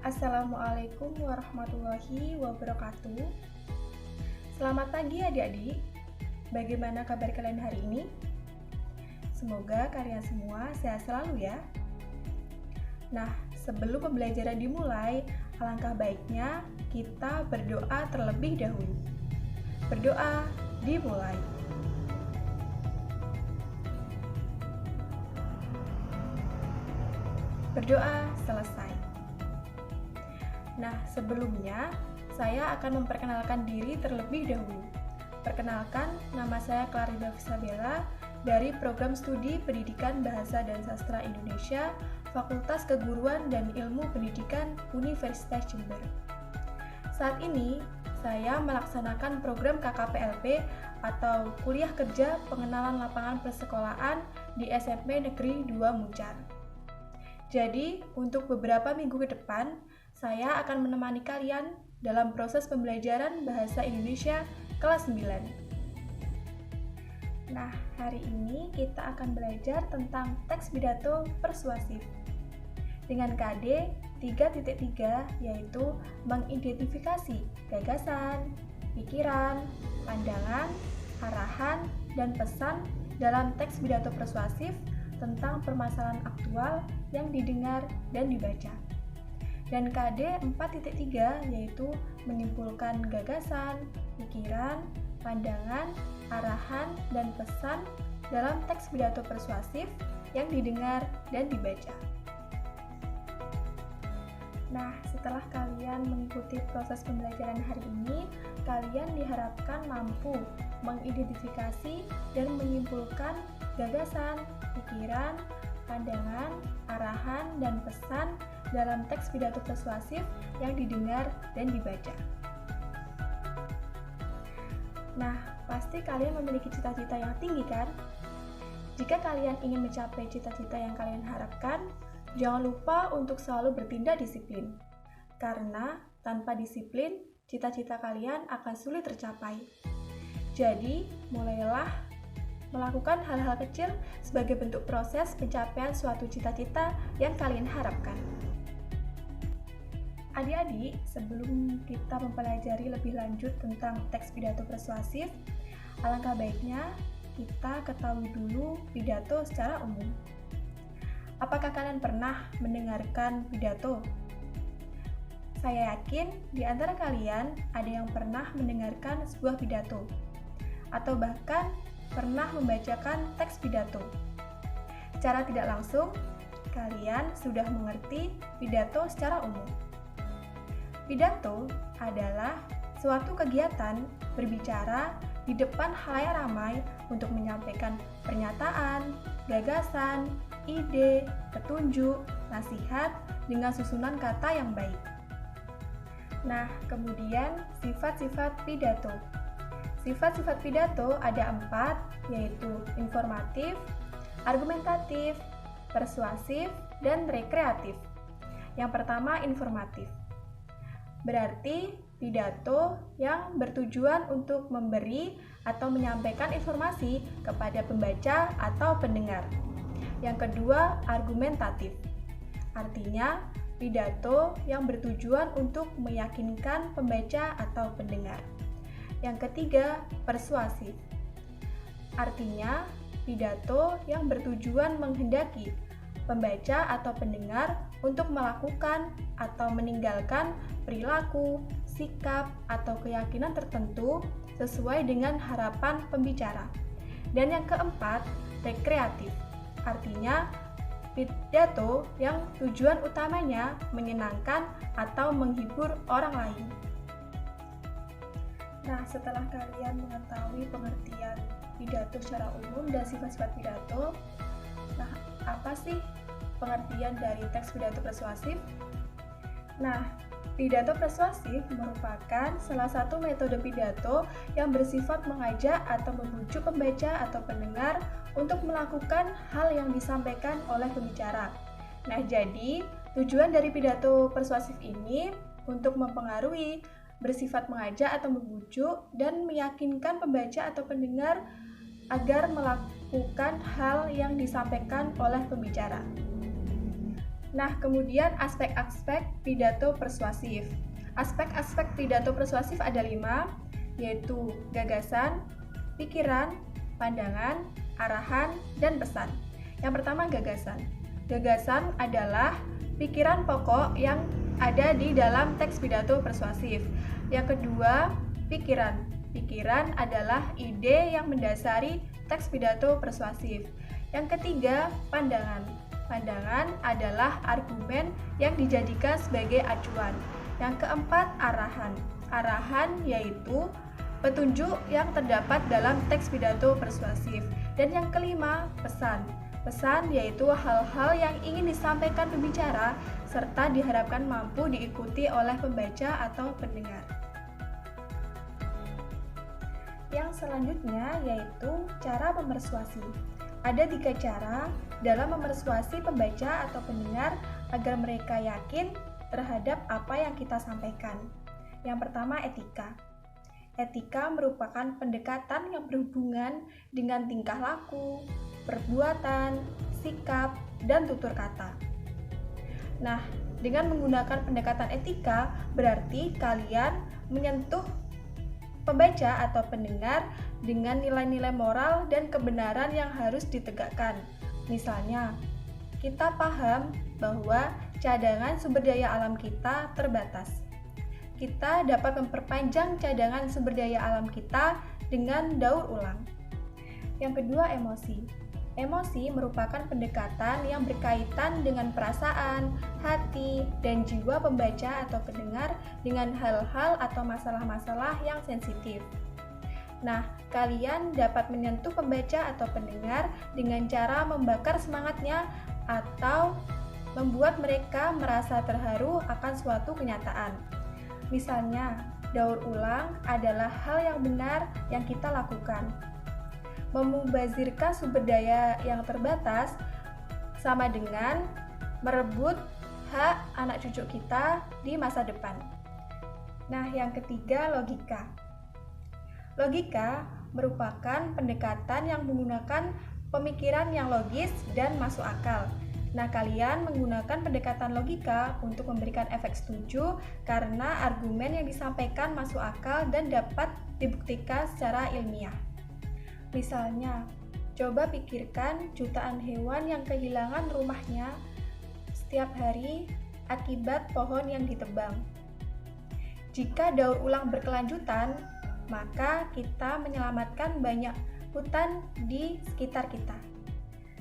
Assalamualaikum warahmatullahi wabarakatuh. Selamat pagi adik-adik. Bagaimana kabar kalian hari ini? Semoga kalian semua sehat selalu ya. Nah, sebelum pembelajaran dimulai, alangkah baiknya kita berdoa terlebih dahulu. Berdoa dimulai. Berdoa selesai. Nah, sebelumnya saya akan memperkenalkan diri terlebih dahulu. Perkenalkan, nama saya Clarida Fisabella dari Program Studi Pendidikan Bahasa dan Sastra Indonesia, Fakultas Keguruan dan Ilmu Pendidikan Universitas Jember. Saat ini, saya melaksanakan program KKPLP atau Kuliah Kerja Pengenalan Lapangan Persekolahan di SMP Negeri 2 Muncar. Jadi, untuk beberapa minggu ke depan, saya akan menemani kalian dalam proses pembelajaran Bahasa Indonesia kelas 9. Nah, hari ini kita akan belajar tentang teks pidato persuasif dengan KD 3.3, yaitu mengidentifikasi gagasan, pikiran, pandangan, arahan, dan pesan dalam teks pidato persuasif tentang permasalahan aktual yang didengar dan dibaca. Dan KD 4.3 yaitu menyimpulkan gagasan, pikiran, pandangan, arahan, dan pesan dalam teks pidato persuasif yang didengar dan dibaca. Nah, setelah kalian mengikuti proses pembelajaran hari ini, kalian diharapkan mampu mengidentifikasi dan menyimpulkan gagasan, pikiran, pandangan, arahan, dan pesan dalam teks pidato persuasif yang didengar dan dibaca. Nah, pasti kalian memiliki cita-cita yang tinggi kan? Jika kalian ingin mencapai cita-cita yang kalian harapkan, jangan lupa untuk selalu bertindak disiplin. Karena tanpa disiplin, cita-cita kalian akan sulit tercapai. Jadi, mulailah melakukan hal-hal kecil sebagai bentuk proses pencapaian suatu cita-cita yang kalian harapkan. Adik-adik, sebelum kita mempelajari lebih lanjut tentang teks pidato persuasif, alangkah baiknya kita ketahui dulu pidato secara umum. Apakah kalian pernah mendengarkan pidato? Saya yakin di antara kalian ada yang pernah mendengarkan sebuah pidato, atau bahkan pernah membacakan teks pidato. Secara tidak langsung, kalian sudah mengerti pidato secara umum. Pidato adalah suatu kegiatan berbicara di depan khalayak ramai untuk menyampaikan pernyataan, gagasan, ide, petunjuk, nasihat dengan susunan kata yang baik. Nah, kemudian sifat-sifat pidato. Sifat-sifat pidato ada 4, yaitu informatif, argumentatif, persuasif, dan rekreatif. Yang pertama, informatif. Berarti pidato yang bertujuan untuk memberi atau menyampaikan informasi kepada pembaca atau pendengar. Yang kedua, argumentatif. Artinya, pidato yang bertujuan untuk meyakinkan pembaca atau pendengar. Yang ketiga, persuasif. Artinya, pidato yang bertujuan menghendaki pembaca atau pendengar untuk melakukan atau meninggalkan perilaku, sikap, atau keyakinan tertentu sesuai dengan harapan pembicara. Dan yang keempat, rekreatif. Artinya, pidato yang tujuan utamanya menyenangkan atau menghibur orang lain. Nah, setelah kalian mengetahui pengertian pidato secara umum dan sifat-sifat pidato, nah, apa sih pengertian dari teks pidato persuasif? Nah, pidato persuasif merupakan salah satu metode pidato yang bersifat mengajak atau membujuk pembaca atau pendengar untuk melakukan hal yang disampaikan oleh pembicara. Nah, jadi tujuan dari pidato persuasif ini untuk mempengaruhi, bersifat mengajak atau membujuk, dan meyakinkan pembaca atau pendengar agar melakukan hal yang disampaikan oleh pembicara. Nah, kemudian aspek-aspek pidato persuasif. Aspek-aspek pidato persuasif ada 5, yaitu gagasan, pikiran, pandangan, arahan, dan pesan. Yang pertama, gagasan. Gagasan adalah pikiran pokok yang ada di dalam teks pidato persuasif. Yang kedua, pikiran. Pikiran adalah ide yang mendasari teks pidato persuasif. Yang ketiga, pandangan. Pandangan adalah argumen yang dijadikan sebagai acuan. Yang keempat, arahan. Arahan yaitu petunjuk yang terdapat dalam teks pidato persuasif. Dan yang kelima, pesan. Pesan yaitu hal-hal yang ingin disampaikan pembicara serta diharapkan mampu diikuti oleh pembaca atau pendengar. Yang selanjutnya yaitu cara memersuasi. Ada 3 cara dalam memersuasi pembaca atau pendengar agar mereka yakin terhadap apa yang kita sampaikan. Yang pertama, etika. Etika merupakan pendekatan yang berhubungan dengan tingkah laku, perbuatan, sikap, dan tutur kata. Nah, dengan menggunakan pendekatan etika, berarti kalian menyentuh pembaca atau pendengar dengan nilai-nilai moral dan kebenaran yang harus ditegakkan. Misalnya, kita paham bahwa cadangan sumber daya alam kita terbatas. Kita dapat memperpanjang cadangan sumber daya alam kita dengan daur ulang. Yang kedua, emosi. Emosi merupakan pendekatan yang berkaitan dengan perasaan, hati, dan jiwa pembaca atau pendengar dengan hal-hal atau masalah-masalah yang sensitif. Nah, kalian dapat menyentuh pembaca atau pendengar dengan cara membakar semangatnya atau membuat mereka merasa terharu akan suatu kenyataan. Misalnya, daur ulang adalah hal yang benar yang kita lakukan. Memubazirkan sumber daya yang terbatas sama dengan merebut hak anak cucu kita di masa depan. Nah, yang ketiga, logika. Logika merupakan pendekatan yang menggunakan pemikiran yang logis dan masuk akal. Nah, kalian menggunakan pendekatan logika untuk memberikan efek setuju karena argumen yang disampaikan masuk akal dan dapat dibuktikan secara ilmiah. Misalnya, coba pikirkan jutaan hewan yang kehilangan rumahnya setiap hari akibat pohon yang ditebang. Jika daur ulang berkelanjutan, maka kita menyelamatkan banyak hutan di sekitar kita.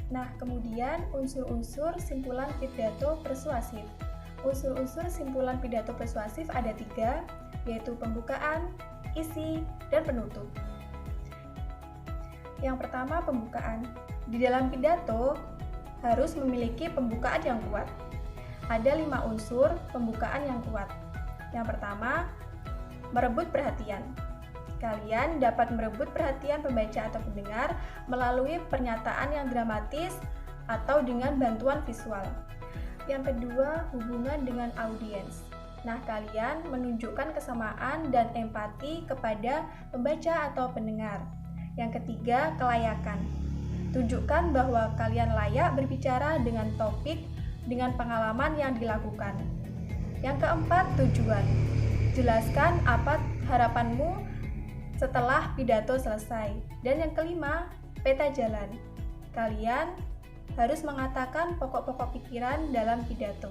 Nah, kemudian unsur-unsur simpulan pidato persuasif. Unsur-unsur simpulan pidato persuasif ada 3, yaitu pembukaan, isi, dan penutup. Yang pertama, pembukaan. Di dalam pidato harus memiliki pembukaan yang kuat. Ada 5 unsur pembukaan yang kuat. Yang pertama, merebut perhatian. Kalian dapat merebut perhatian pembaca atau pendengar melalui pernyataan yang dramatis atau dengan bantuan visual. Yang kedua, hubungan dengan audiens. Nah, kalian menunjukkan kesamaan dan empati kepada pembaca atau pendengar. Yang ketiga, kelayakan. Tunjukkan bahwa kalian layak berbicara dengan topik dengan pengalaman yang dilakukan. Yang keempat, tujuan. Jelaskan apa harapanmu setelah pidato selesai. Dan yang kelima, peta jalan. Kalian harus mengatakan pokok-pokok pikiran dalam pidato.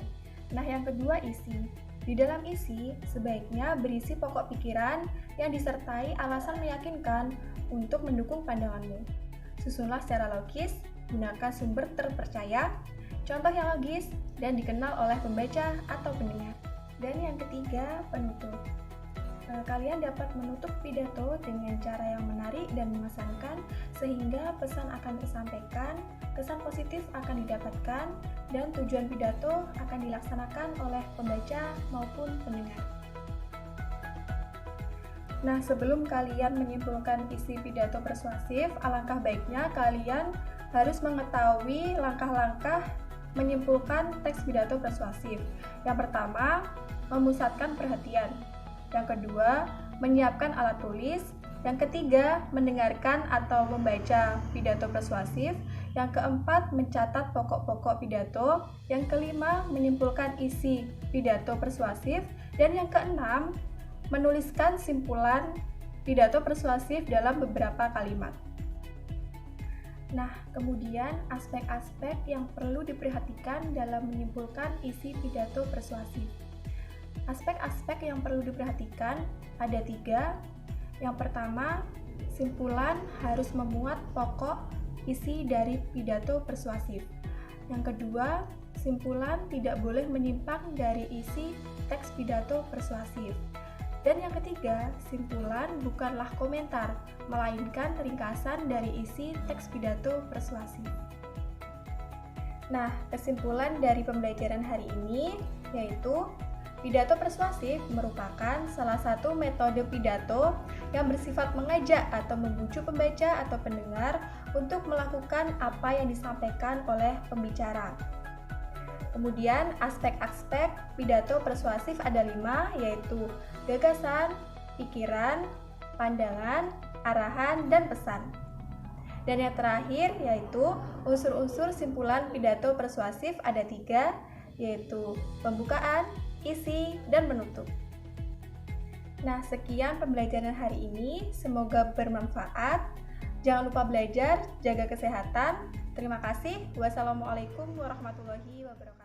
Nah, yang kedua, isi. Di dalam isi, sebaiknya berisi pokok pikiran yang disertai alasan meyakinkan untuk mendukung pandanganmu. Susunlah secara logis, gunakan sumber terpercaya, contoh yang logis, dan dikenal oleh pembaca atau pendengar. Dan yang ketiga, penutup. Kalian dapat menutup pidato dengan cara yang menarik dan mengesankan sehingga pesan akan tersampaikan, kesan positif akan didapatkan, dan tujuan pidato akan dilaksanakan oleh pembaca maupun pendengar. Nah, sebelum kalian menyimpulkan isi pidato persuasif, alangkah baiknya kalian harus mengetahui langkah-langkah menyimpulkan teks pidato persuasif. Yang pertama, memusatkan perhatian. Yang kedua, menyiapkan alat tulis. Yang ketiga, mendengarkan atau membaca pidato persuasif. Yang keempat, mencatat pokok-pokok pidato. Yang kelima, menyimpulkan isi pidato persuasif. Dan yang keenam, menuliskan simpulan pidato persuasif dalam beberapa kalimat. Nah, kemudian aspek-aspek yang perlu diperhatikan dalam menyimpulkan isi pidato persuasif. Aspek-aspek yang perlu diperhatikan ada 3. Yang pertama, simpulan harus memuat pokok isi dari pidato persuasif. Yang kedua, simpulan tidak boleh menyimpang dari isi teks pidato persuasif. Dan yang ketiga, simpulan bukanlah komentar, melainkan ringkasan dari isi teks pidato persuasif. Nah, kesimpulan dari pembelajaran hari ini yaitu pidato persuasif merupakan salah satu metode pidato yang bersifat mengajak atau membujuk pembaca atau pendengar untuk melakukan apa yang disampaikan oleh pembicara. Kemudian aspek-aspek pidato persuasif ada 5, yaitu gagasan, pikiran, pandangan, arahan, dan pesan. Dan yang terakhir yaitu unsur-unsur simpulan pidato persuasif ada 3, yaitu pembukaan, isi, dan menutup. Nah, sekian pembelajaran hari ini, semoga bermanfaat. Jangan lupa belajar, jaga kesehatan. Terima kasih. Wassalamualaikum warahmatullahi wabarakatuh.